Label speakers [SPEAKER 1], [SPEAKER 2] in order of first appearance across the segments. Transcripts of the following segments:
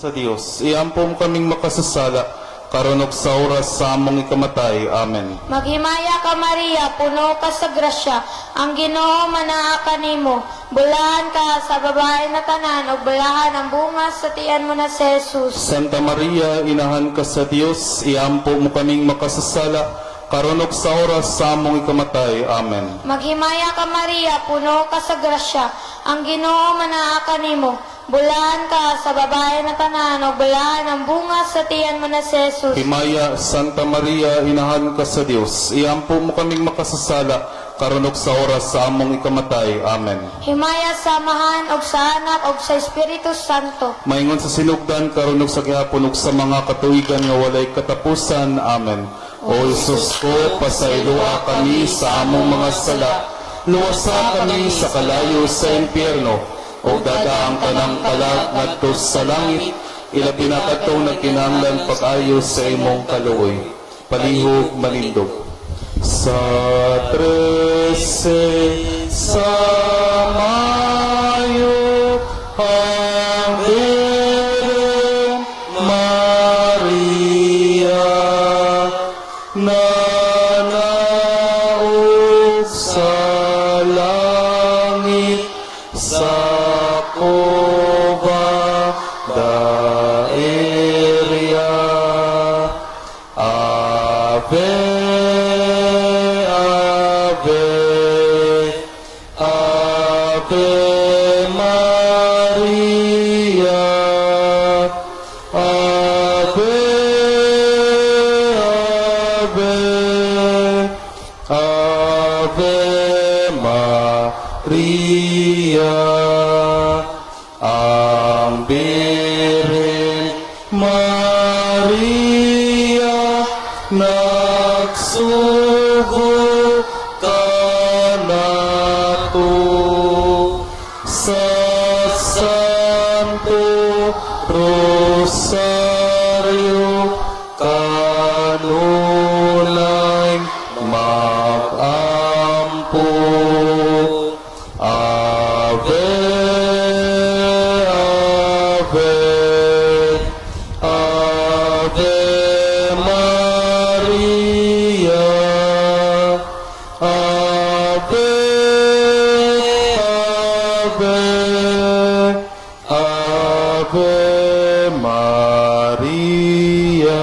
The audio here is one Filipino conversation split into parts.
[SPEAKER 1] Sa Dios, iampom kaming makasasala, karonok sa oras sa among ikamatay. Amen.
[SPEAKER 2] Maghimaya ka Maria, puno ka sa grasya, ang Ginoo manaa kanimo. Bulahan ka sa babae na tanan, ug bulahan ang bunga sa tiyan mo na si Jesus.
[SPEAKER 1] Santa Maria, inahan ka sa Dios, iampo mo kaming makasasala, karonok sa oras sa among ikamatay. Amen.
[SPEAKER 2] Maghimaya ka Maria, puno ka sa grasya, ang Ginoo manaa kanimo. Bulahan ka sa babae na tanan, ug bulahan ang bunga sa tiyan mo na si Jesus.
[SPEAKER 1] Himaya, Santa Maria, inahan ka sa Dios, iampo mo kaming makasasala, karonok sa oras sa among ikamatay. Amen.
[SPEAKER 2] Himaya sa Amahan, ug sa Anak, ug sa Espiritu Santo.
[SPEAKER 1] Maingon sa sinugdan, karonok sa gihapon ug sa mga katuigan nga walay katapusan. Amen. O Isus ko, pasayloa kami sa among mga sala, luwasa kami sa kalayo sa impyerno, o dadaang kanang kalag ngadto sa langit, ilabi na kadtong nagkinahanglan pag-ayo sa imong kaluoy. Palihog manindog. Sa 13 sa Mayo, ang Birhen Maria, nanaog sa langit, sa Cova Daeria. Ave, Ave, Ave Maria, Ave, Ave, Ave Maria. Ang Birhen Maria, nagsugo kanato sa Santo Rosario, kanunay mag-ampo. Ave, Ave, Ave Maria, Ave, Ave, Ave Maria.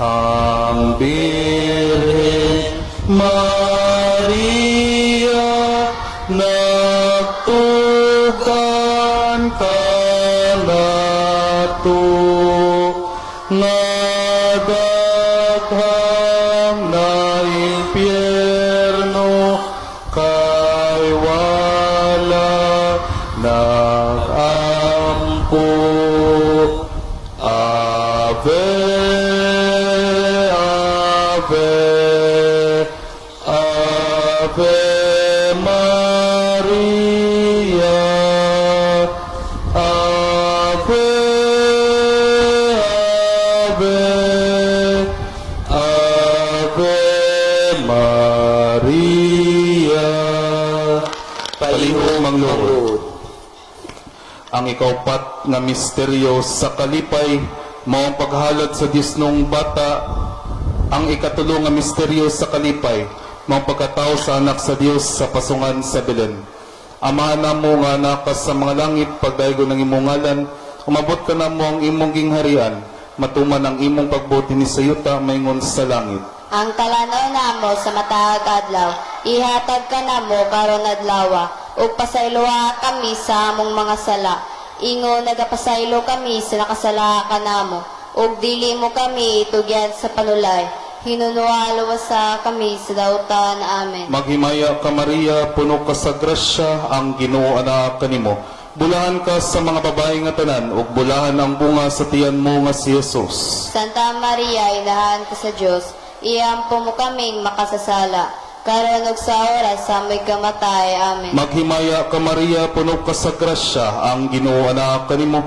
[SPEAKER 1] Ang Birhen Maria, nagtukan kanato nga daghang na impyerno, kay wala nag-ampo. Ave, Ave, Ave Maria, Ave, Ave, Ave Maria. Palihog manglungod. Ang ikaupat nga misteryo sa kalipay, mao ang paghalad sa Dios nung bata. Ang ikatulo nga misteryo sa kalipay, mao ang pagkatao sa anak sa Dios sa pasungan sa Belen. Amahan namo nga nakas sa mga langit, pagdaygo ng imong ngalan, umabot ka namo ang imong gingharian, matuman ang imong pagbuti ni sayuta maingon sa langit.
[SPEAKER 2] Ang talanaw namo sa matahag adlaw, ihatag ka namo karon adlaw, ug pasayloa kami sa among mga sala. Ingo nagapasaylo kami sa nakasala ka namo, ug dili mo kami itugyan sa panulay. Hinunualo sa kami sa dautan. Amen.
[SPEAKER 1] Maghimaya ka Maria, puno ka sa grasya, ang Ginoo anak kanimo. Bulahan ka sa mga babae nga tanan, ug bulahan ang bunga sa tiyan mo nga si Jesus.
[SPEAKER 2] Santa Maria, inahan ka sa Dios, iampo mo kaming makasasala, karon ug sa oras sa aming kamatay. Amen.
[SPEAKER 1] Maghimaya ka Maria, puno ka sa grasya, ang Ginoo anak kanimo.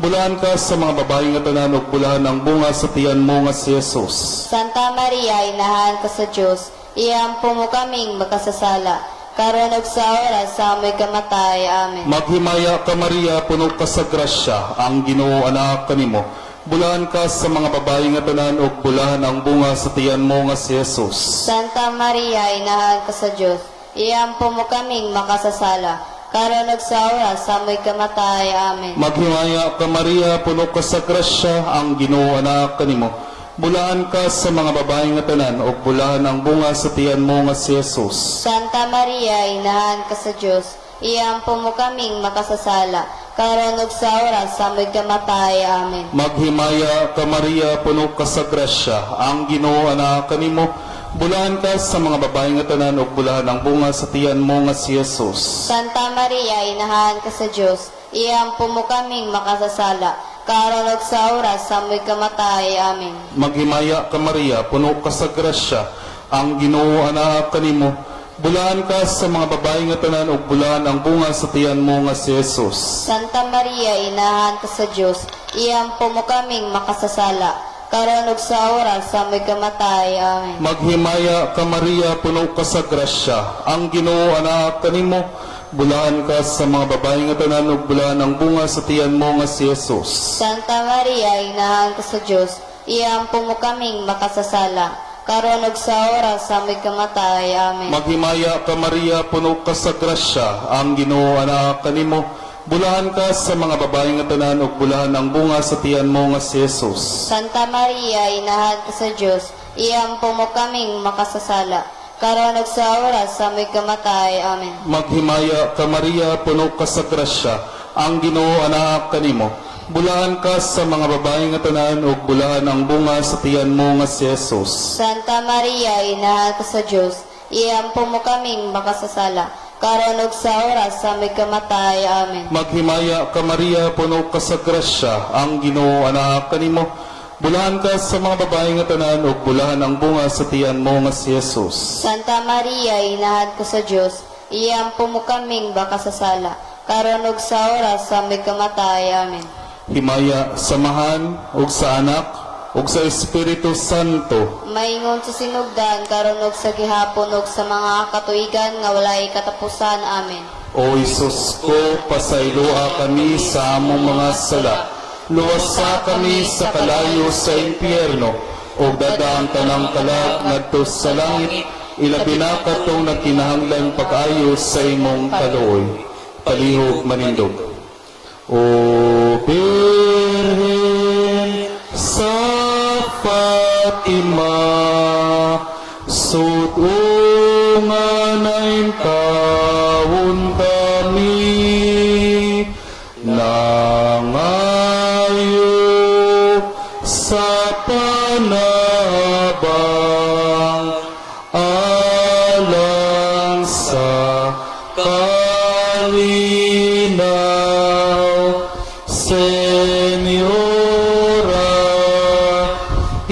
[SPEAKER 1] Bulahan ka sa mga babae nga tanan, ug bulahan ang bunga sa tiyan mo nga si Jesus.
[SPEAKER 2] Santa Maria, inahan ka sa Dios, iampo mo kaming makasasala, karon ug sa oras sa amoy kamatay. Amen.
[SPEAKER 1] Maghimaya ka Maria, puno ka sa grasya, ang Ginoo anak kanimo. Bulahan ka sa mga babae nga tanan ug bulahan ang bunga sa tiyan mo nga si Jesus.
[SPEAKER 2] Santa Maria, inahan ka sa Dios, iampo mo kaming makasasala, karon ug sa oras sa amoy kamatay. Amen.
[SPEAKER 1] Maghimaya ka Maria, puno ka sa grasya, ang Ginoo anak kanimo. Bulahan ka sa mga babae nga tanan ug bulahan ang bunga sa tiyan mo nga si Jesus.
[SPEAKER 2] Santa Maria, inahan ka sa Dios, iampo mo kaming makasasala, karon ug sa oras sa amoy kamatay. Amen.
[SPEAKER 1] Maghimaya ka Maria, puno ka sa grasya, ang Ginoo anak kanimo. Bulahan ka sa mga babae nga tanan ug bulahan ang bunga sa tiyan mo nga si Jesus.
[SPEAKER 2] Santa Maria, inahan ka sa Dios, iampo mo kaming makasasala, karon ug sa oras sa amoy kamatay. Amen.
[SPEAKER 1] Maghimaya ka Maria, puno ka sa grasya, ang Ginoo anak kanimo. Bulahan ka sa mga babae nga tanan ug bulahan ang bunga sa tiyan mo nga si Jesus.
[SPEAKER 2] Santa Maria, inahan ka sa Dios, iampo mo kaming makasasala, karon ug sa oras sa amoy kamatay. Amen.
[SPEAKER 1] Maghimaya ka Maria, puno ka sa grasya, ang Ginoo anak kanimo. Bulahan ka sa mga babae nga tanan ug bulahan ang bunga sa tiyan mo nga si Jesus.
[SPEAKER 2] Santa Maria, inahan ka sa Dios, iampo mo kaming makasasala, karon ug sa oras sa amoy kamatay. Amen.
[SPEAKER 1] Maghimaya ka Maria, puno ka sa grasya, ang Ginoo anak kanimo. Bulahan ka sa mga babae nga tanan ug bulahan ang bunga sa tiyan mo nga si Jesus.
[SPEAKER 2] Santa Maria, inahan ka sa Dios, iampo mo kaming makasasala, karon ug sa oras sa amoy kamatay. Amen.
[SPEAKER 1] Maghimaya ka Maria, puno ka sa grasya, ang Ginoo anak kanimo. Bulahan ka sa mga babae nga tanan ug bulahan ang bunga sa tiyan mo nga si Jesus.
[SPEAKER 2] Santa Maria, inahan ka sa Dios, iampo mo kaming makasasala, karon ug sa oras sa amoy kamatay. Amen.
[SPEAKER 1] Maghimaya ka Maria, puno ka sa grasya, ang Ginoo anak kanimo. Bulahan ka sa mga babae nga tanan ug bulahan ang bunga sa tiyan mo nga si Jesus.
[SPEAKER 2] Santa Maria, inahan ka sa Dios, iampo mo kaming makasasala, karon ug sa oras sa amoy kamatay. Amen.
[SPEAKER 1] Himaya samahan ug sa anak ug sa Espiritu Santo.
[SPEAKER 2] Maingon sa sinugdan, karon ug sa gihapon ug sa mga katuigan nga walay katapusan. Amen.
[SPEAKER 1] O Isus ko, pasayloa kami sa among mga sala. Luwasa kami sa kalayo sa impyerno, o dadaan tanang kalag ngadto sa langit, ilabi na katong nagkinahanglan pag-ayo sa imong kaluoy. Palihog manindog. O Birhen sa Fatima, sutungan ay taon kami, nangayo sa panabang, alang sa kalinaw. Senyora,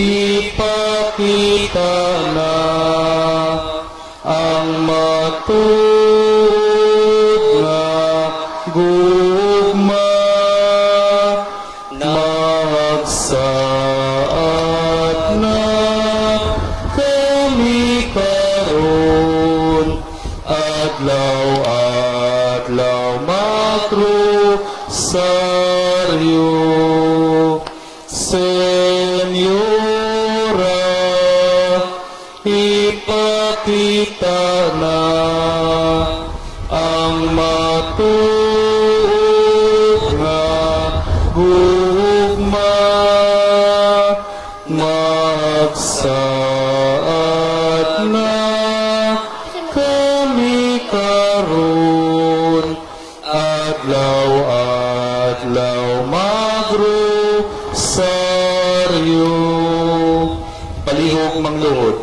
[SPEAKER 1] ipakita na ang matuod nga gugma, magsaad na kami karon, adlaw-adlaw makrusaryo. Senyora, ipakita na ang matuod nga gugma, magsaad na kami karon, adlaw-adlaw magrosaryo. Palihog mangluhod.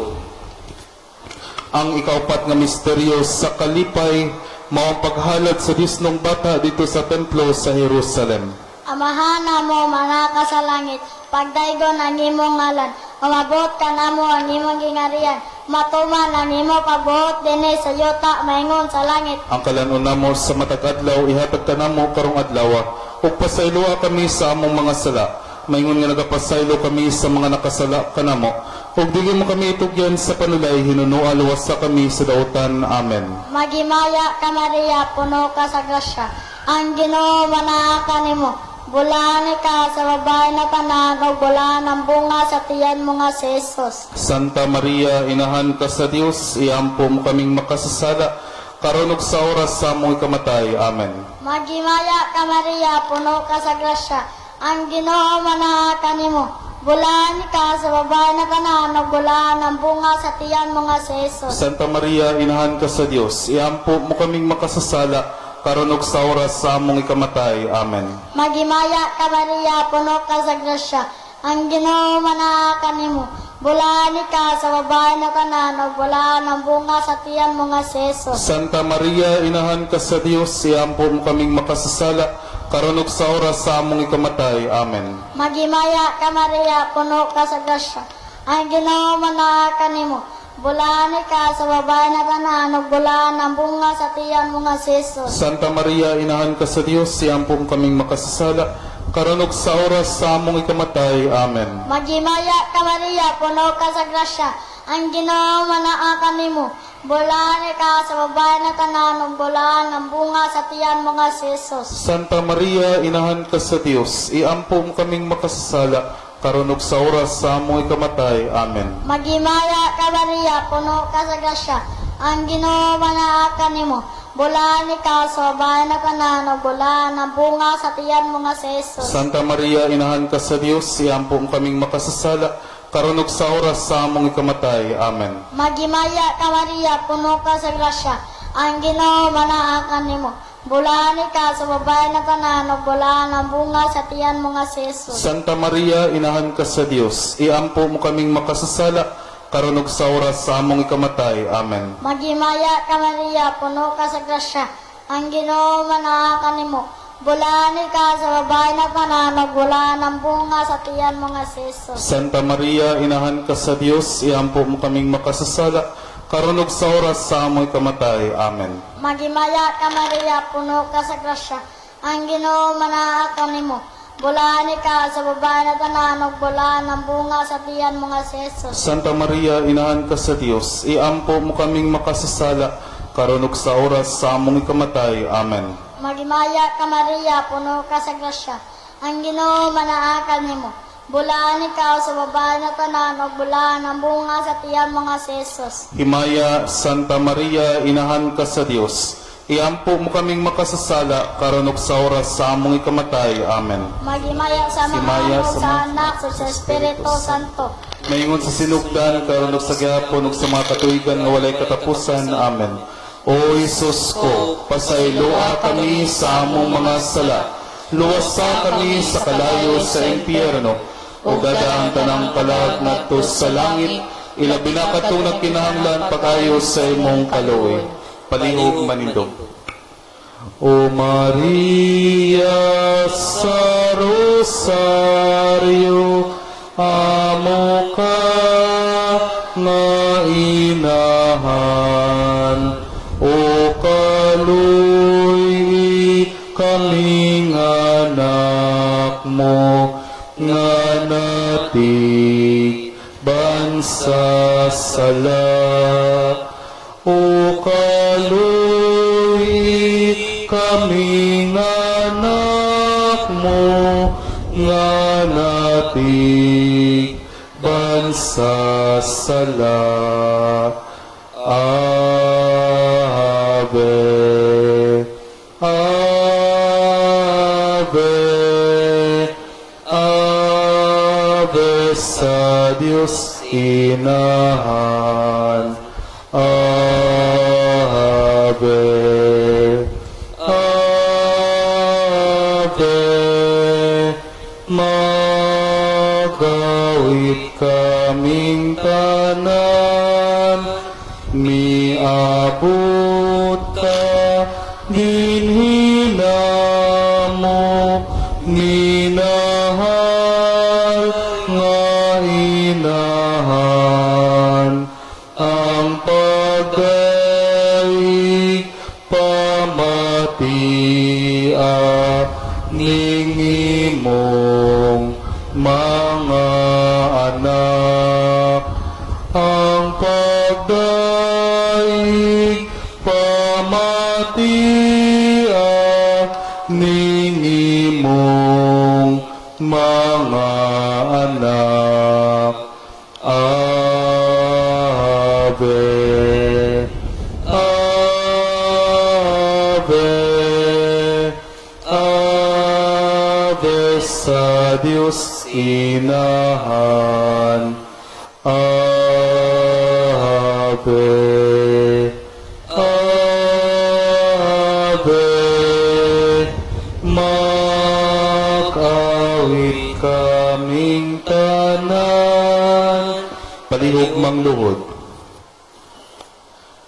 [SPEAKER 1] Ang ikaupat nga misteryo sa kalipay, mao ang paghalad sa disnong bata dito sa templo sa Jerusalem.
[SPEAKER 3] Amahan namo manaka sa langit, pagdaygon ang imong ngalan, umabot ka namo ang imong gingarian, matuman ang imong pagbuot dinhi sa yuta maingon sa langit.
[SPEAKER 1] Ang kalanon namo sa matag adlaw ihatag ka namo karong adlaw, ug pasayloa kami sa among mga sala. Maingon nga nagapasaylo kami sa mga nakasala kanamo, Ug dili mo kami itugyan sa panulay, hinunoa luwas sa kami sa dautan. Amen.
[SPEAKER 3] Magimaya ka Maria, puno ka sa grasya. Ang Ginoo manaka nimo. Bulani ka sa babae na tanan, o bulan ang bunga sa tiyan mo nga si Jesus.
[SPEAKER 1] Santa Maria, inahan ka sa Dios, iampo mo kaming makasasala, karon ug sa oras sa among ikamatay. Amen.
[SPEAKER 3] Magimaya ka Maria, puno ka sa grasya. Ang Ginoo manaka nimo. Bulani ka sa babae na tanan, o bulan ang bunga sa tiyan mo nga si Jesus.
[SPEAKER 1] Santa Maria, inahan ka sa Dios, iampo mo kaming makasasala, karon ug sa oras sa among ikamatay. Amen.
[SPEAKER 3] Magimaya ka Maria, puno ka sa grasya. Ang Ginoo manaka nimo. Bulani ka sa babae na tanan, o bulan ang bunga sa tiyan mo nga si Jesus.
[SPEAKER 1] Santa Maria, inahan ka sa Dios, iampo mo kaming makasasala, karon ug sa oras sa among ikamatay. Amen.
[SPEAKER 3] Magimaya ka Maria, puno ka sa grasya. Ang Ginoo manaka nimo. Bulani ka sa babae na tanan, o bulan ang bunga sa tiyan mo nga si Jesus.
[SPEAKER 1] Santa Maria, inahan ka sa Dios, iampo mo kaming makasasala, karon ug sa oras sa among ikamatay. Amen.
[SPEAKER 3] Magimaya ka Maria, puno ka sa grasya. Ang Ginoo manaka nimo. Bulani ka sa babae na tanan, o bulan ang bunga sa tiyan mo nga si Jesus.
[SPEAKER 1] Santa Maria, inahan ka sa Dios, iampo mo kaming makasasala, karon ug sa oras sa among ikamatay. Amen.
[SPEAKER 3] Magimaya ka Maria, puno ka sa grasya. Ang Ginoo manaka nimo. Bulani ka sa babae na tanan, o bulan ang bunga sa tiyan mo nga si Jesus.
[SPEAKER 1] Santa Maria, inahan ka sa Dios, iampo mo kaming makasasala, karon ug sa oras sa among ikamatay. Amen.
[SPEAKER 3] Magimaya ka Maria, puno ka sa grasya. Ang Ginoo manaka nimo. Bulani ka sa babae na tanan, o bulan ang bunga sa tiyan mo nga si Jesus.
[SPEAKER 1] Santa Maria, inahan ka sa Dios, iampo mo kaming makasasala, karon ug sa oras sa among ikamatay. Amen.
[SPEAKER 3] Magimaya ka Maria, puno ka sa grasya. Ang Ginoo manaka nimo. Bulani ka sa babae na tanan, o bulan ang bunga sa tiyan mo nga si Jesus.
[SPEAKER 1] Santa Maria, inahan ka sa Dios, iampo mo kaming makasasala, karon ug sa oras sa among ikamatay. Amen.
[SPEAKER 3] Magimaya ka Maria, puno ka sa grasya. Ang Ginoo manaka nimo. Bulani ka sa babae na tanan, o bulan ang bunga sa tiyan mo nga si Jesus.
[SPEAKER 1] Santa Maria, inahan ka sa Dios, iampo mo kaming makasasala, karon ug sa oras sa among ikamatay. Amen.
[SPEAKER 3] Magimaya ka Maria, puno ka sa grasya. Ang Ginoo manaka nimo. Bulani ka sa babae na tanan, o bulan ang bunga sa tiyan mo nga si Jesus.
[SPEAKER 1] Himaya, Santa Maria, inahan ka sa Dios, iampo mo kaming makasasala, karon ug sa oras sa among ikamatay. Amen.
[SPEAKER 3] Magimaya sa mga
[SPEAKER 1] Himaya
[SPEAKER 3] amo
[SPEAKER 1] sa
[SPEAKER 3] sa anak, sa Espiritu Santo.
[SPEAKER 1] Maingon sa sinugdan, karon ug sa gihapon ug sa mga katuigan nga walay katapusan. Amen. O Jesus ko, pasayloa kami sa among mga sala, luwasa kami sa kalayo sa impyerno, o gadaang tanang kalag ngadto sa langit, ilabi na katong kinahanglan pagayo sa imong kaluoy. Palihog manindog. O Maria sa Rosario, amo ka nga inahan, o kaluoy kaming anak mo, nga natig bansa sala. O kaluoy kaming anak mo, nga natig bansa sala. Ave, Ave, Ave sa Diyos inahan. Ave, Ave, magawit kaming tanan, miabot ka dinhina mo, minahal nga inahan, ang pagdaig pamatia ning imong mga anak, daig pamatia ning imong mga anak. Ave, Ave, Ave sa Diyos inahan. Ave, Ave, makawit kaming tanan. Palihog mang luhod.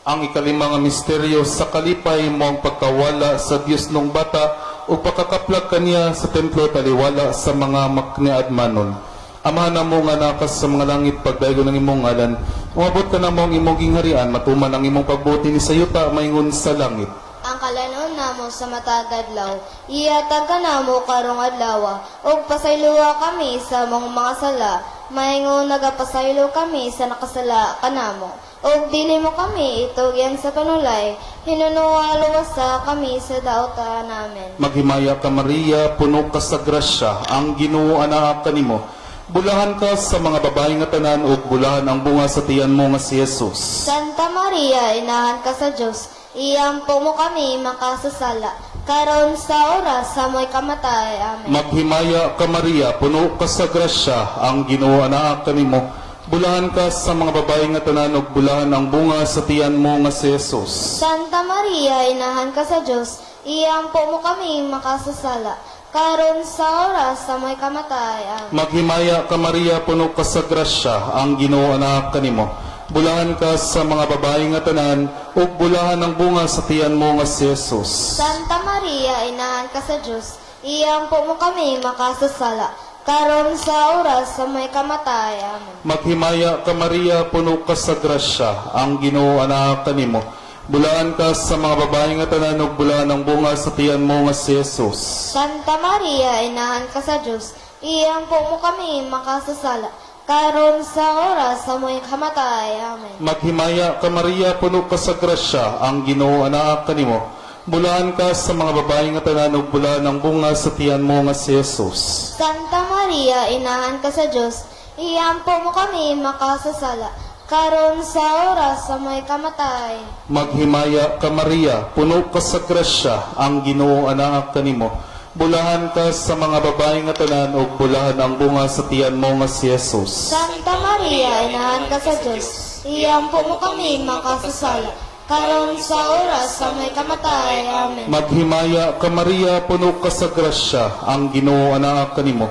[SPEAKER 1] Ang ikalimang misteryo sa kalipay mo ang pagkawala sa Diyos nung bata o pagkakaplag kaniya sa templo taliwala sa mga makniadmanon. Amahan na mo nga nakas sa mga langit pagdaigo ng imong ngalan. Umabot ka na mo ang imong gingharian, matuman ang imong pagbuti ni sayuta maingon sa langit.
[SPEAKER 2] Ang kalanon namo sa matag adlaw, ihatag ka namo karong adlaw, ug pasayloa kami sa mong mga sala, maingon nagapasaylo kami sa nakasala kanamo. Og dili mo kami itugyan sa kanulay, hinunuwa-luwasa kami sa daota namin.
[SPEAKER 1] Maghimaya ka Maria, puno ka sa grasya, ang Ginoo anak kanimo. Bulahan ka sa mga babae nga tanan ug bulahan ang bunga sa tiyan mo nga si Jesus.
[SPEAKER 2] Santa Maria, inahan ka sa Diyos, iyampo mo kami makasasala, karon sa oras sa mo'y kamatay. Amen.
[SPEAKER 1] Maghimaya ka Maria, puno ka sa grasya, ang Ginoo anak kanimo. Bulahan ka sa mga babae nga tanan ug bulahan ang bunga sa tiyan mo nga si Jesus.
[SPEAKER 2] Santa Maria, inahan ka sa Diyos, iyampo mo kami makasasala, karon sa oras sa mo'y kamatay. Amen.
[SPEAKER 1] Maghimaya ka Maria, puno ka sa grasya, ang Ginoo anak kanimo. Bulahan ka sa mga babae nga tanan ug bulahan ang bunga sa tiyan mo nga si Jesus.
[SPEAKER 2] Santa Maria, inahan ka sa Diyos, iyampo mo kami makasasala, karon sa oras sa may kamatay. Amen.
[SPEAKER 1] Maghimaya ka Maria, puno ka sa grasya, ang Ginoo anak kanimo. Bulahan ka sa mga babae nga tanan ug bulahan ang bunga sa tiyan mo nga si Jesus.
[SPEAKER 2] Santa Maria, inahan ka sa Diyos, iyampo mo kami makasasala, karon sa oras sa may kamatay. Amen.
[SPEAKER 1] Maghimaya ka Maria, puno ka sa grasya, ang Ginoo anak kanimo. Bulahan ka sa mga babae nga tanan ug bulahan ang bunga sa tiyan mo nga si Jesus.
[SPEAKER 2] Santa Maria, inahan ka sa Diyos, iyampo mo kami makasasala, karon sa oras sa may kamatay.
[SPEAKER 1] Maghimaya ka Maria, puno ka sa grasya, ang Ginoo anak kanimo. Bulahan ka sa mga babae nga tanan ug bulahan ang bunga sa tiyan mo nga si Jesus.
[SPEAKER 2] Santa Maria, inahan ka sa Diyos, iyampo mo kami makasasala, karon sa oras sa may kamatay. Amen.
[SPEAKER 1] Maghimaya ka Maria, puno ka sa grasya, ang Ginoo anak kanimo.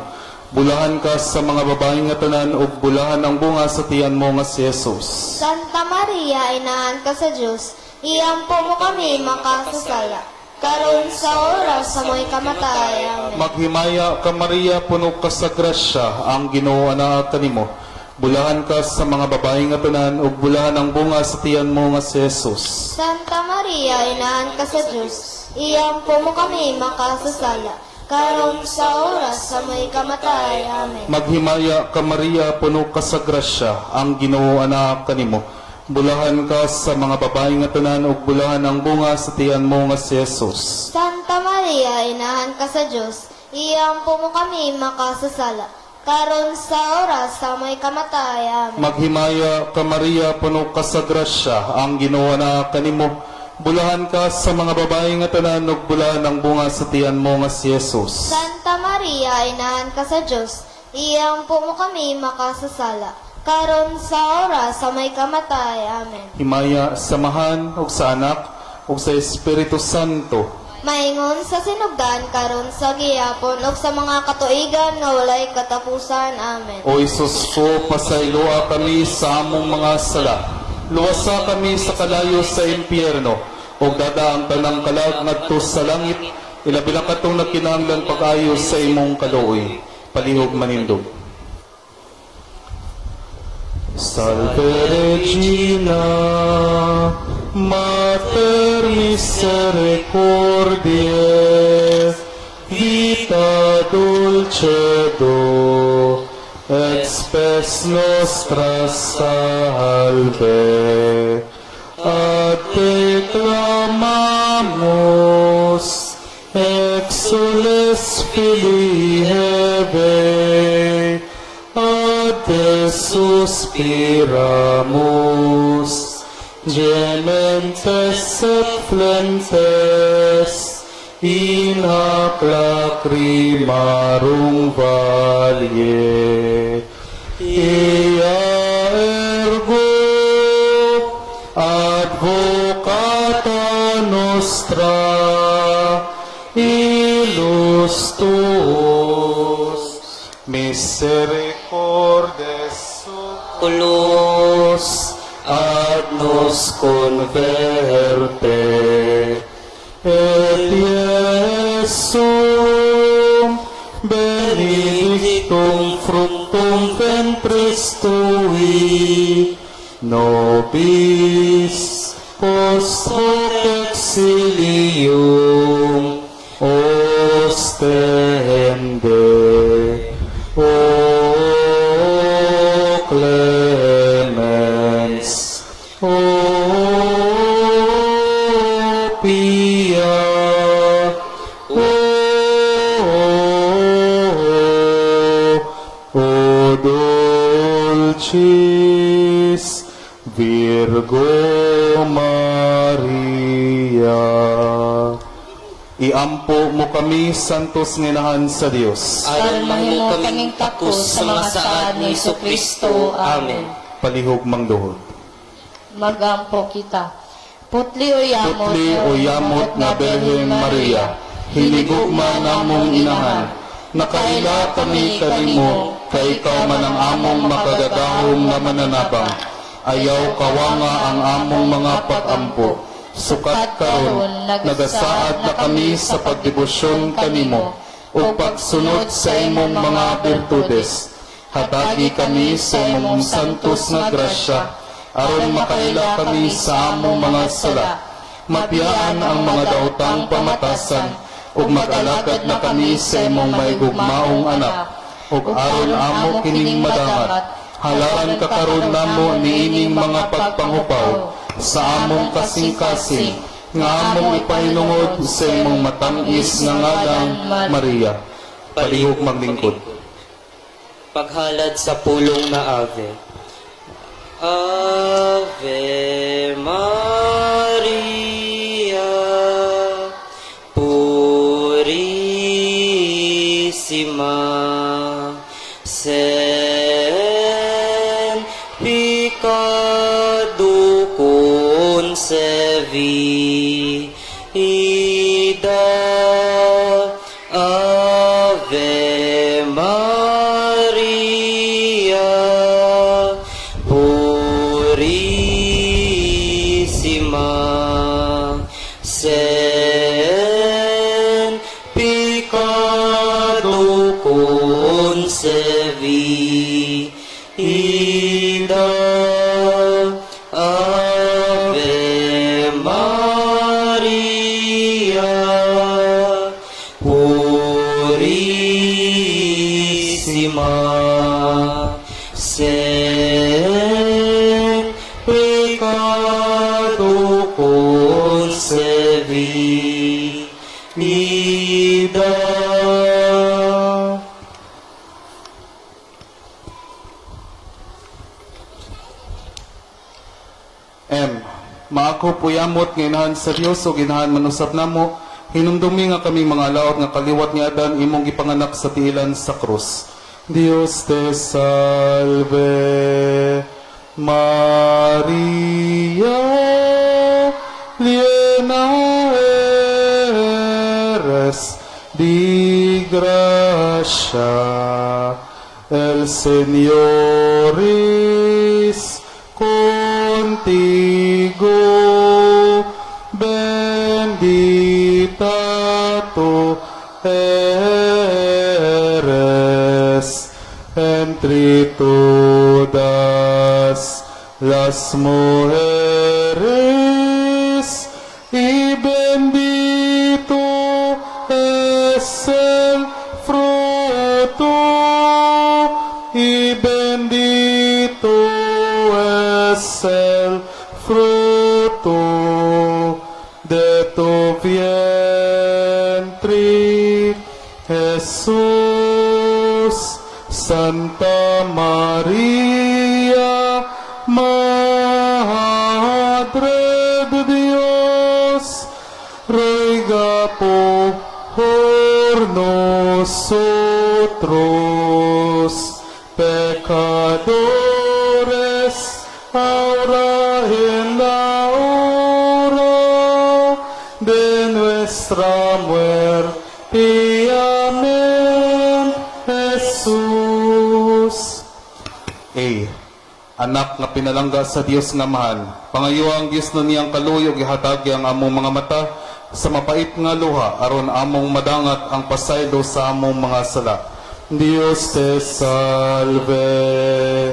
[SPEAKER 1] Bulahan ka sa mga babae nga tanan ug bulahan ang bunga sa tiyan mo nga si Jesus.
[SPEAKER 2] Santa Maria, inahan ka sa Diyos, iyampo mo kami makasasala, karon sa oras sa may kamatay. Amen.
[SPEAKER 1] Maghimaya ka Maria, puno ka sa grasya, ang Ginoo anak kanimo. Bulahan ka sa mga babae nga tanan ug bulahan ang bunga sa tiyan mo nga si Jesus.
[SPEAKER 2] Santa Maria, inahan ka sa Diyos, iyampo mo kami makasasala, karon sa oras sa may kamatay. Amen.
[SPEAKER 1] Maghimaya ka Maria, puno ka sa grasya, ang Ginoo anak kanimo. Bulahan ka sa mga babae nga tanan ug bulahan ang bunga sa tiyan mo nga si Jesus.
[SPEAKER 2] Santa Maria, inahan ka sa Diyos, iyampo mo kami makasasala, karon sa oras sa may kamatay. Amen.
[SPEAKER 1] Maghimaya ka Maria, puno ka sa grasya, ang Ginoo anak kanimo. Bulahan ka sa mga babae nga tanan ug bulahan ang bunga sa tiyan mo nga si Jesus.
[SPEAKER 2] Santa Maria, inahan ka sa Diyos, iyampo mo kami makasasala, karon sa oras sa may kamatay. Amen.
[SPEAKER 1] Himaya samahan ug sa anak ug sa Espiritu Santo.
[SPEAKER 2] Maingon sa sinugdan karon sa gihapon ug sa mga katuigan nga walay katapusan. Amen.
[SPEAKER 1] O Isus ko, pasayloa kami sa among mga sala. Luwasa kami sa kalayo sa impyerno, o dadaang tanang kalag ngadto sa langit, ilabi lang katong nagkinahanglan pag-ayo sa imong kaluoy. Palihog manindog. Salve Regina, Mater Misericordiae, vita dulcedo, et spes nostra salve. Ad Filii Heve, ad te suspiramus, gementes et flentes, in hac lacrimarum valle. Ea ergo advocata nostra, ilus tuus, misericordes oculos, ad nos converte, et Iesum benedictum fructum ventris tui, nobis post hoc exilium ostende. O clemens, o pia, o dulcis Virgo Maria. Iampo mo kami, santos nginahan sa Dios.
[SPEAKER 4] Aron mahimo kaming takos sa mga saad ni Kristo. Amen.
[SPEAKER 1] Palihog mangduhod.
[SPEAKER 2] Magampo kita. Putli o
[SPEAKER 1] yamot na Birhen Maria, hinigugma namong inahan, nakaila kami kanimo, kay ikaw man ang among makagagahom na mananabang, ayaw kawanga ang among mga pag-ampo, sukat karon nagasaad na kami sa pagdebosyon kanimo, o pagsunod sa imong mga birtudes, hatagi kami sa imong santos nga grasya, aron makaila kami sa among mga sala, mapiyaan ang mga daotang pamatasan, ug mag-alagad na kami sa imong maigugmaong anak, ug aron amo kining madangat, halaran kakaron namo niining mga pagpanghupaw sa among kasing-kasing, nga among ipahinungod sa imong matangis nga ngalang Maria. Palihog maglingkod.
[SPEAKER 4] Paghalad sa pulong na Ave. Ave Maria, Purissima, sen pecado concevi, ida Ave Maria, Purissima, sen pecado concevi, ida Ave Maria, Purissima, sen pecado concevi, ida.
[SPEAKER 1] Maako puyamot nginahan sa Dios o ginahan manusap namo, hinumdumi nga kami mga laot nga kaliwat ni Adan imong gipanganak sa tiilan sa krus. Dios te salve, Maria, llena eres di gracia, el Señor es contigo, bendita tú eres entre todas las mujeres, y bendito es el fruto, y bendito es el fruto de tu vientre, Santa Maria, Madre de Dios, ruega por nosotros, pecadores, ahora en la hora de nuestra muerte. Amén. Jesus. Anak nga pinalangga sa Dios nga mahal, pangayo ang Dios na niyang kaluyog ihatag ang among mga mata sa mapait nga luha aron among madangat ang pasaylo sa among mga sala. Dios te salve,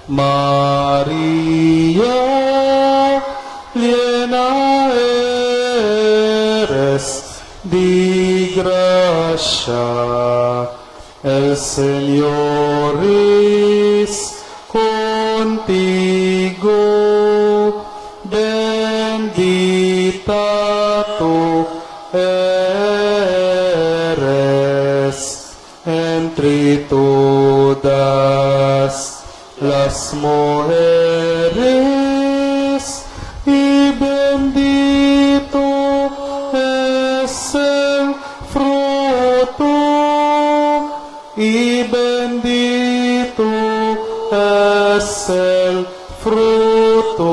[SPEAKER 1] Maria, llena eres de gracia, el Señor es contigo, bendita tú eres entre todas las mujeres, y bendito es el fruto, y bendito es el fruto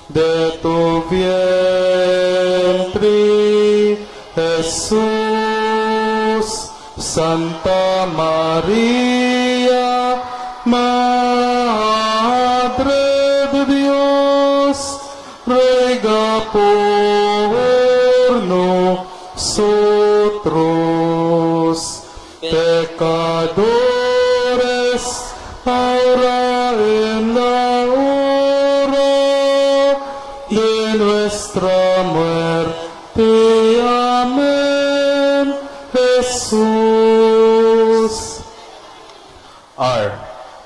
[SPEAKER 1] de tu vientre, Jesús. Santa María, Madre de Dios, ruega por nosotros, pecadores, ahora en la hora de nuestra muerte. Amén. Jesus.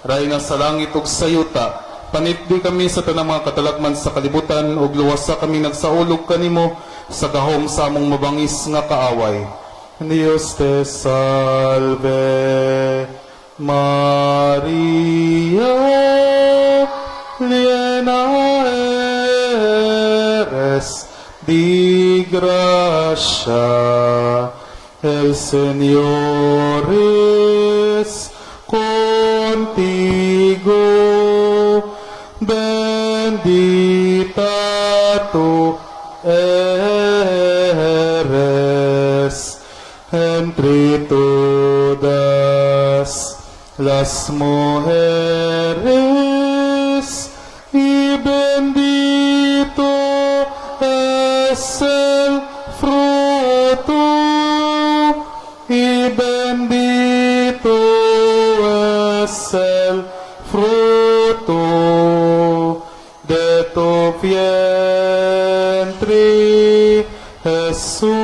[SPEAKER 1] Ray nga sa langit ug sa yuta, panitdi kami sa tanang mga katalagman sa kalibutan ug luwasa kami nagsaulog kanimo sa gahom sa among mabangis nga kaaway. Dios te salve, Maria, llena eres de gracia, el Señor es contigo, bendita tú eres entre todas las mujeres, y bendito es el fruto, y bendito es el fruto de tu vientre, Jesús.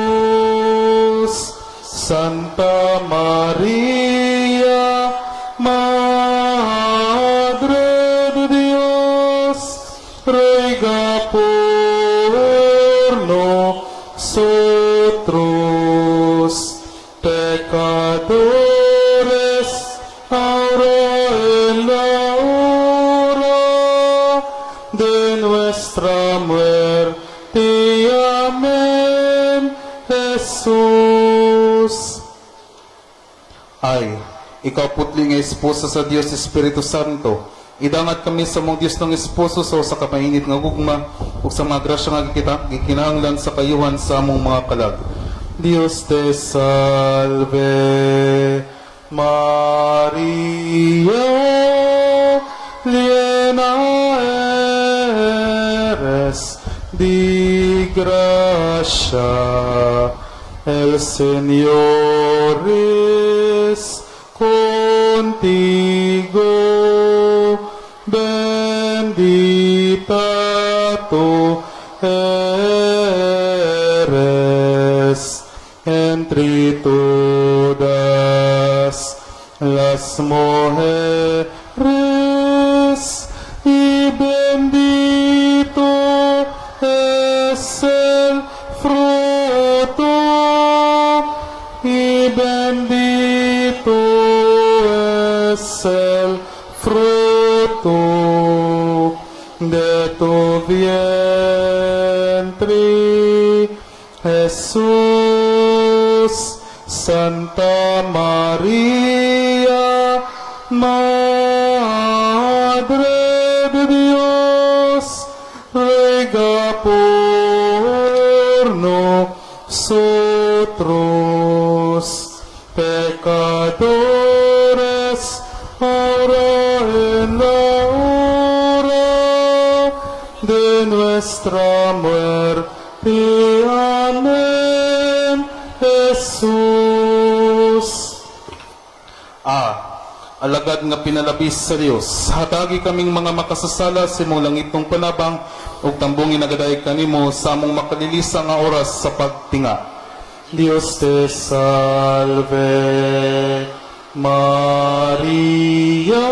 [SPEAKER 1] Santa María, Madre de Dios, ruega por nosotros, pecadores, ahora en la hora de nuestra muerte. Amén. Jesus. Ikaw putli nga esposa sa Dios Espiritu Santo, idangat kami sa mong Dios ng esposo sa kapainit nga gugma ug sa mga grasya nga gikinahanglan sa kayuhan sa among mga kalag. Dios te salve, Maria, llena eres de gracia, el Señor es contigo, bendita tú eres entre todas las mujeres, y bendito es el fruto, y bendito es el fruto de tu vientre, Jesús. Santa María, Madre de Dios, ruega por nosotros, pecadores, ahora en la hora de nuestra muerte. Amén. Jesus. Alagad nga pinalabis sa Dios, hatagi kaming mga makasasala sa imong langit ng panabang, ug tambungin nagaday kanimo sa among makalilisa nga oras sa pagtinga. Dios te salve, Maria,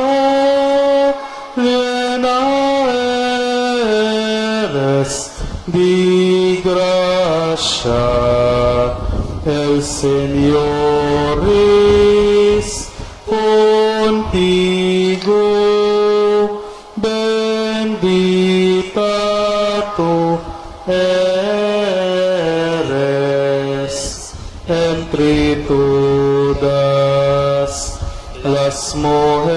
[SPEAKER 1] llena eres de gracia, el Señor es contigo, bendita tú eres entre todas las mujeres,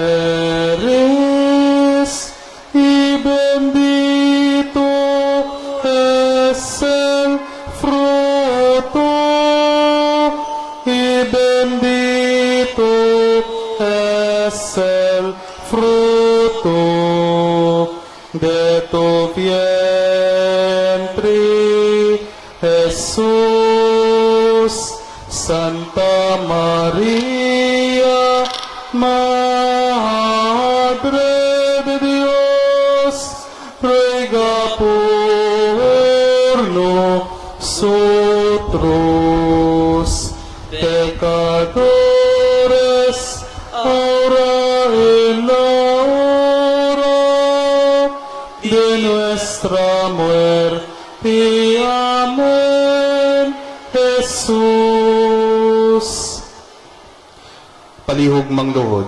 [SPEAKER 1] y bendito es el fruto, y bendito es el fruto de tu vientre, Jesús. Santa María, Madre de Dios, ruega por nosotros, pecadores, ahora en la hora de nuestra muerte. Amén. Jesus. Palihog mangluhod.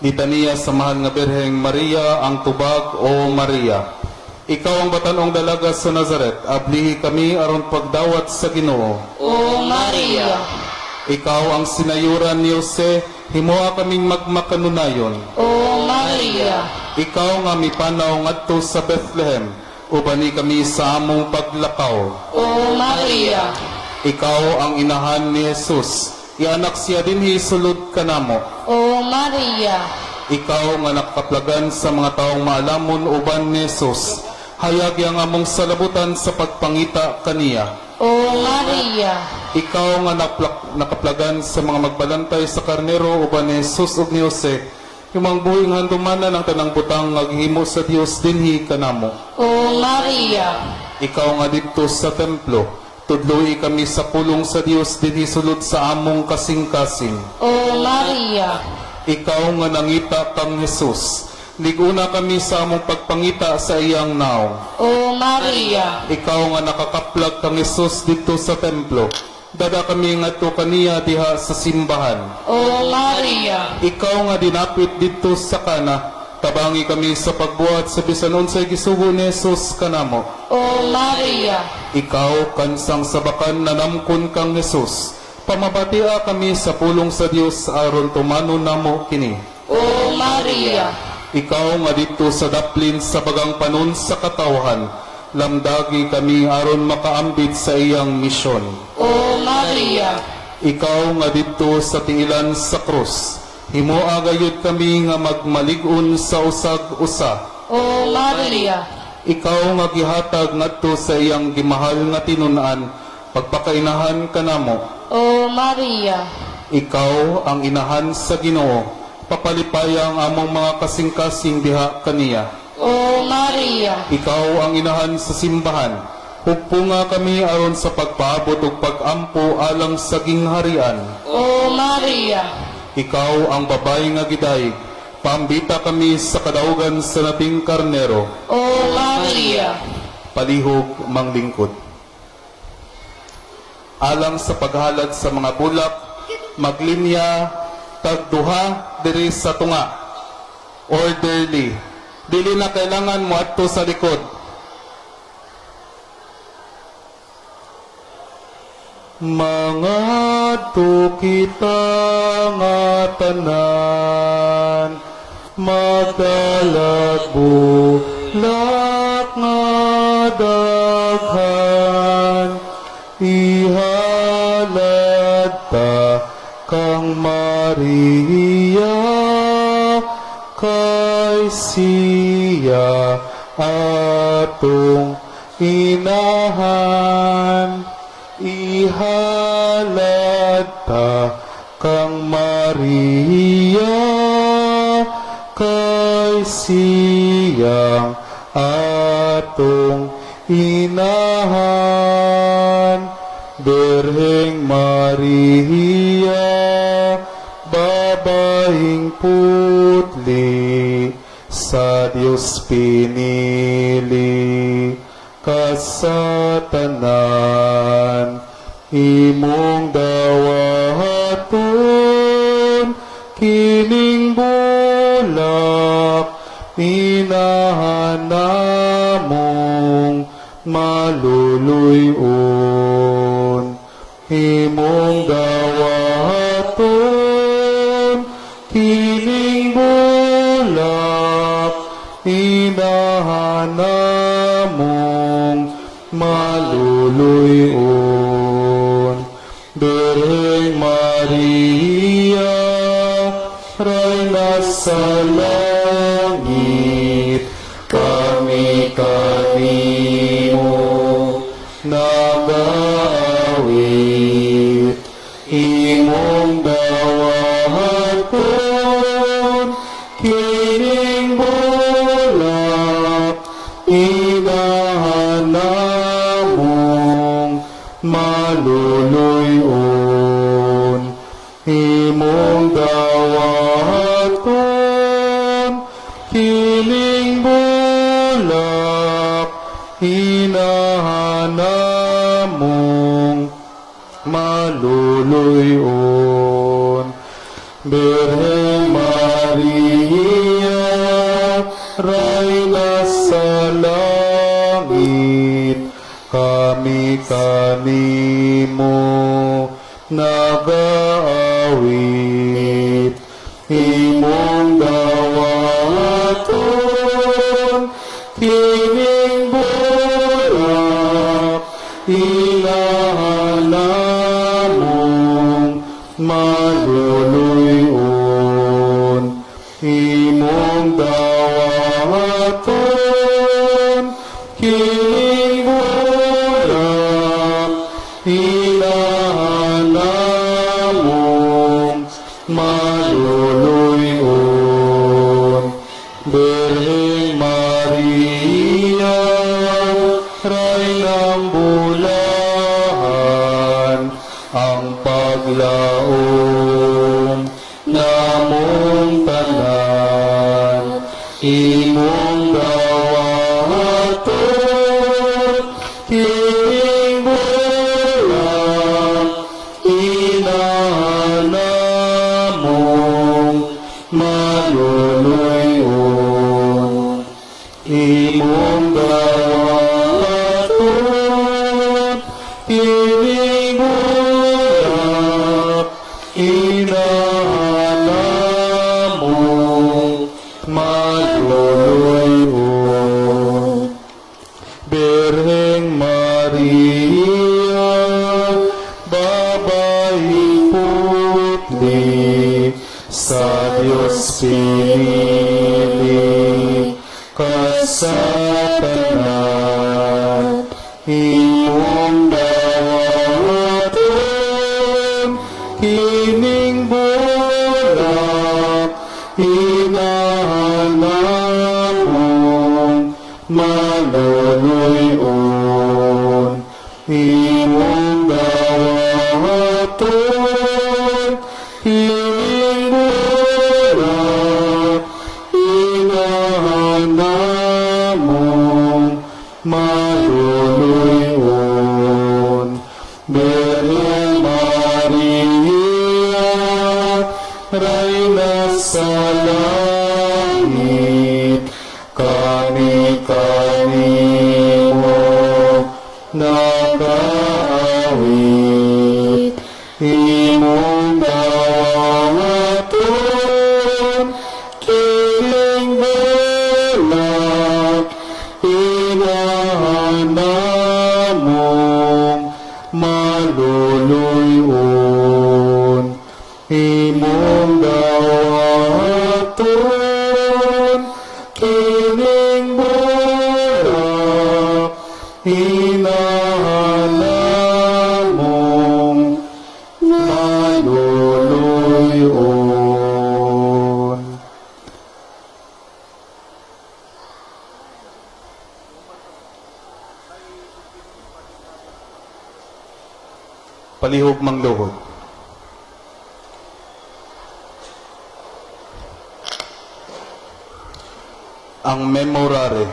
[SPEAKER 1] Litania sa mahal nga Birheng Maria, ang tubag o Maria. Ikaw ang batanong dalaga sa Nazaret, ablihi kami aron pagdawat sa Ginoo.
[SPEAKER 4] O Maria,
[SPEAKER 1] Ikaw ang sinayuran ni Jose, himoa kaming magmakanunayon.
[SPEAKER 4] O Maria,
[SPEAKER 1] Ikaw nga mipanaw ngadto sa Bethlehem, ubani kami sa among paglakaw.
[SPEAKER 4] O Maria,
[SPEAKER 1] Ikaw ang inahan ni Jesus, ianak siya dinhi sulod kanamo.
[SPEAKER 4] O Maria,
[SPEAKER 1] Ikaw nga nakaplagan sa mga taong maalamon uban ni Jesus, hayag ang among salabutan sa pagpangita kaniya.
[SPEAKER 4] O Maria,
[SPEAKER 1] Ikaw nga nakaplagan sa mga magbalantay sa karnero uban ni Jesus ug ni Jose, yung buhing handumanan ang tanang butang naghimo sa Dios dinhi kanamo.
[SPEAKER 4] O Maria,
[SPEAKER 1] Ikaw nga didto sa templo, tudloy kami sa pulong sa Dios dinhi sulod sa among kasing-kasing.
[SPEAKER 4] O Maria,
[SPEAKER 1] Ikaw nga nangita kang Jesus, liguna kami sa among pagpangita sa iyang naong.
[SPEAKER 4] O Maria,
[SPEAKER 1] Ikaw nga nakakaplag kang Jesus dito sa templo, dada kami ngadto kaniya diha sa simbahan.
[SPEAKER 4] O Maria,
[SPEAKER 1] Ikaw nga dinapit dito sa kana, tabangi kami sa pagbuhat sa bisan unsay gisugo ni Jesus kanamo.
[SPEAKER 4] O Maria,
[SPEAKER 1] Ikaw kansang sabakan nanamkon kang Jesus, pamabatia kami sa pulong sa Dios aron tumanon namo kini.
[SPEAKER 4] O Maria,
[SPEAKER 1] Ikaw nga dito sa daplin sa bagang panon sa katawhan, lamdagi kami aron makaambit sa iyang misyon.
[SPEAKER 4] O Maria,
[SPEAKER 1] Ikaw nga dito sa tiilan sa krus, himoa gayud kami nga magmalig-on sa usag-usa.
[SPEAKER 4] O Maria,
[SPEAKER 1] Ikaw nga gihatag ngadto sa iyang gimahal nga tinun-an, pagpakainahan kanamo.
[SPEAKER 4] O Maria,
[SPEAKER 1] Ikaw ang inahan sa Ginoo, papalipayang among mga kasing-kasing diha kaniya.
[SPEAKER 4] O Maria,
[SPEAKER 1] Ikaw ang inahan sa simbahan, hugpunga kami aron sa pagpaabot ug pag-ampo alang sa gingharian.
[SPEAKER 4] O Maria,
[SPEAKER 1] Ikaw ang babay nga gidayeg, paambita kami sa kadaugan sa nating karnero.
[SPEAKER 4] O Maria,
[SPEAKER 1] Palihog manglingkod. alang sa paghalad sa mga bulak, maglinya, tagduha, diri sa tunga. Orderly. Dili na kailangan mo adto sa likod. Mga kita nga tanan, magdalagbulak nga daghan, ihalad ta kang Maria, kay siya atong inahan. Ihalad ta kang Maria, kay siyang atong inahan. Birheng Maria, babaeng putli, sa Diyos pinili, kasatanan, imong dawaton, kining bulak, inahan namong maluluyon. Imong dawaton, kining bulak, inahan namong maluluyon. Birheng Maria, Reyna sa langit, kami kanimo nagaawit. Imong dawaton, kining bulak, inahan namong maluluyon. Imong dawaton, kining bulak, inahan namong maluluyon. Birheng Maria, Reyna sa langit, kami kanimo nagaawit. Imong dawaton, kining bulak, inahan namong maluluyon. Imong dawaton, kining bulak, inahan namong maluluyon. Birheng Maria, Rainang bulahan, ang paglaom namong tanan. Imong dawaton, kining bulak, inahan namong maluluyon. Imong dawaton, kining bulak, inahan namong maluluyon. Birheng Maria, babaeng putli, sa Diyos pinili, kasatanan, imong dawaton, kining bulak, inahan namong maluluyon. Imong dawaton, kining bulak, inahan namong maluluyon. Rayna sa langit, kami kanimo nakaawit, imong dawaton, kiling balak, inahan namong maluluyon, imong dawaton, kiling balak, inahan namong maluluyon. Palihog mang luhod. Ang memorare,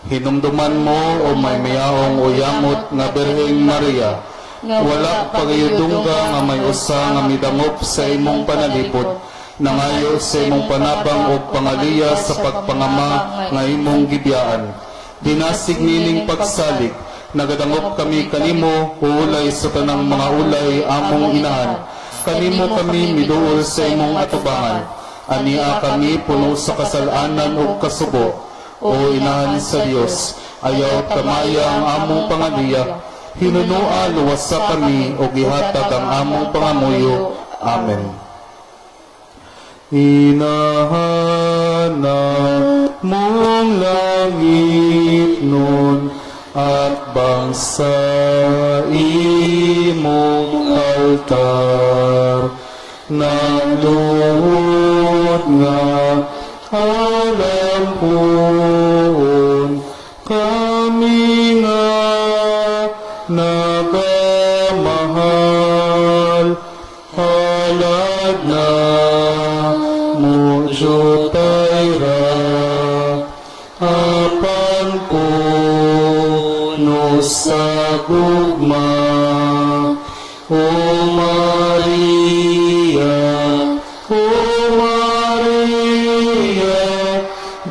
[SPEAKER 1] hinumduman mo o may mayahong o yamot nga Birheng Maria, wala pagayudungga nga may usa nga midangop sa imong panalipod, nangayo sa imong panabang o pangaliya sa pagpangama nga imong gibiyaan. Dinasig nining pagsalig, nagadangop kami kanimo, ulay sa tanang mga ulay among inahan. Kanimo kami miduol sa imong atubangan. Ania kami puno sa kasalanan o kasubo, o inahan sa Dios, ayaw kamaya ang among pangaliya, hinunua luwas sa kami o gihatag ang among pangamuyo. Amen. Inahanap mong langit nun at bangsa imong altar, nagluhod nga alam kami nga nagamahal, halad na mo jutayra, apan ko no sa gugma, O Maria,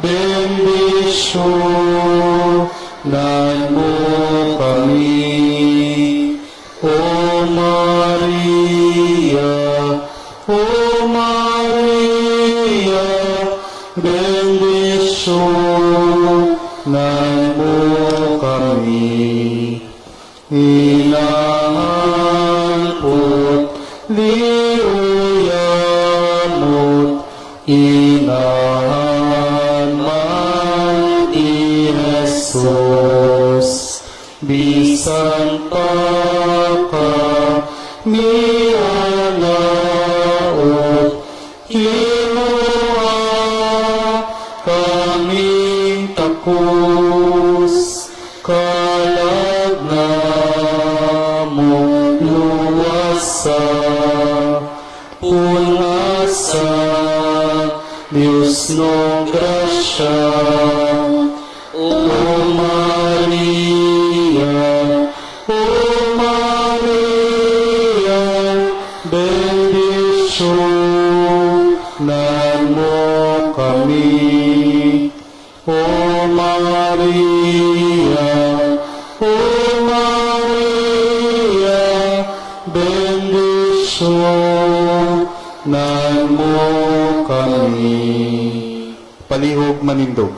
[SPEAKER 1] bendisyonan mo kami. O Maria, bendisyonan mo kami. Inangput liuyamot, inahan man Jesus, bisan pa ka nialaot, kinuha kaming takos, kalag na mo luwasa, punasa Diyos no grasya. O Maria, bendisyonan mo kami. O Maria, bendisyonan mo kami. Palihog manindog.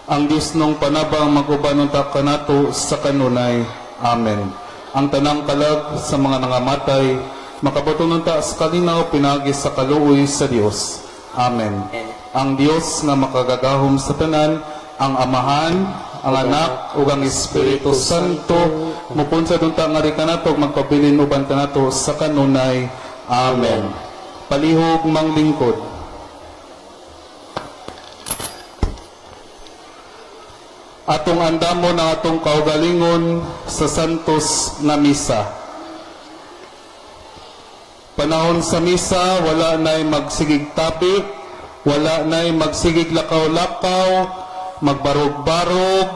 [SPEAKER 1] Ang Diyos nung panabang mag-ubanunta kanato sa kanunay. Amen. Ang tanang kalag sa mga nangamatay, makabatununta sa kalinaw pinagi sa kaluoy sa Dios. Amen. Ang Dios nga makagagahom sa tanan, ang Amahan, ang Anak, ug ang Espiritu Santo, mupunsa dunta nga ri kanato magpabilin uban kanato sa kanunay. Amen. Palihog mang lingkod. Atong andamo na atong kaugalingon sa Santos na Misa. Panahon sa Misa, wala na'y magsigig tapi, wala na'y magsigig lakaw-lakaw, magbarog-barog,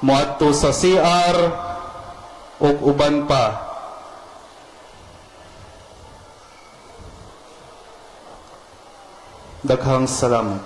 [SPEAKER 1] muadto sa CR, ug uban pa. Daghang salamat.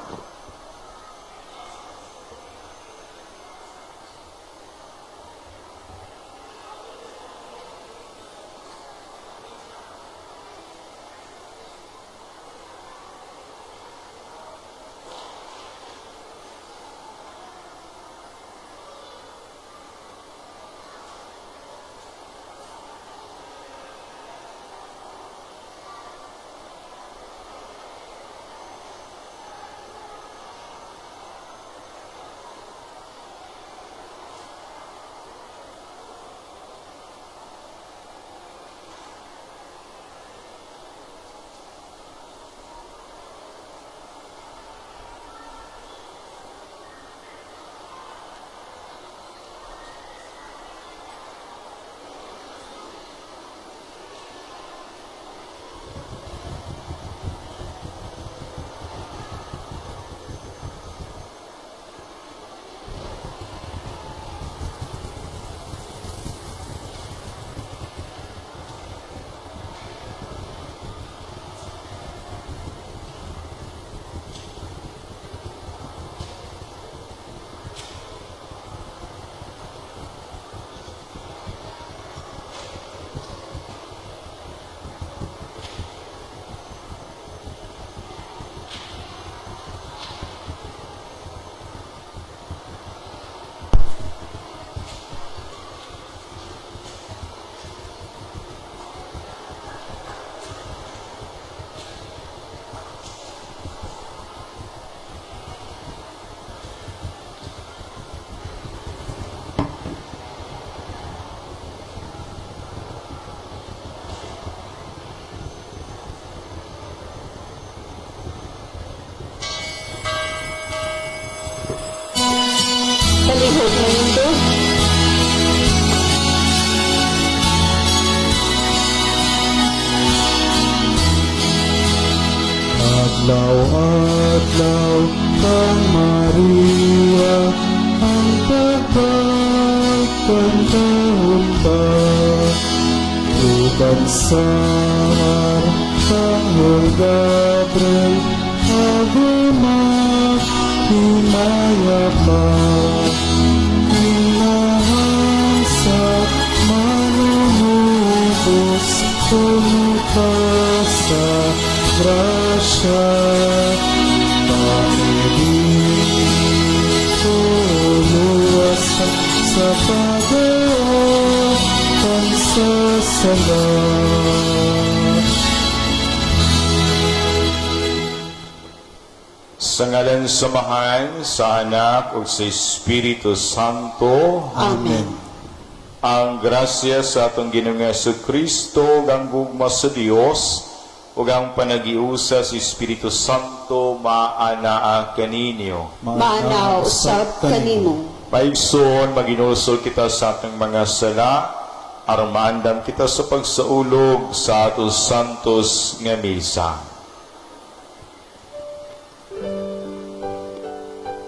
[SPEAKER 2] Palihog na mundo.
[SPEAKER 1] Adlaw-adlaw kang Maria, ang pagpagpantahon pa. Lubag sa Arkanghel Gabriel, Ave Maria pa. Inahan sa manunubos, puno ka sa grasya. Pangilito luwas sa pag-aon, pagsasalat.
[SPEAKER 5] Sa ngalan samahan, sa Anak, ug sa Espiritu Santo.
[SPEAKER 1] Amen.
[SPEAKER 5] Ang grasya sa atong Ginoong Jesucristo, ang gugma sa Dios, ug ang panagiusa sa Espiritu Santo maanaa kaninyo.
[SPEAKER 2] Maanaw usab kanimo.
[SPEAKER 5] Paigsoon, maginulsol kita sa atong mga sala, aron maandam kita sa pagsaulog sa atos santos nga misa.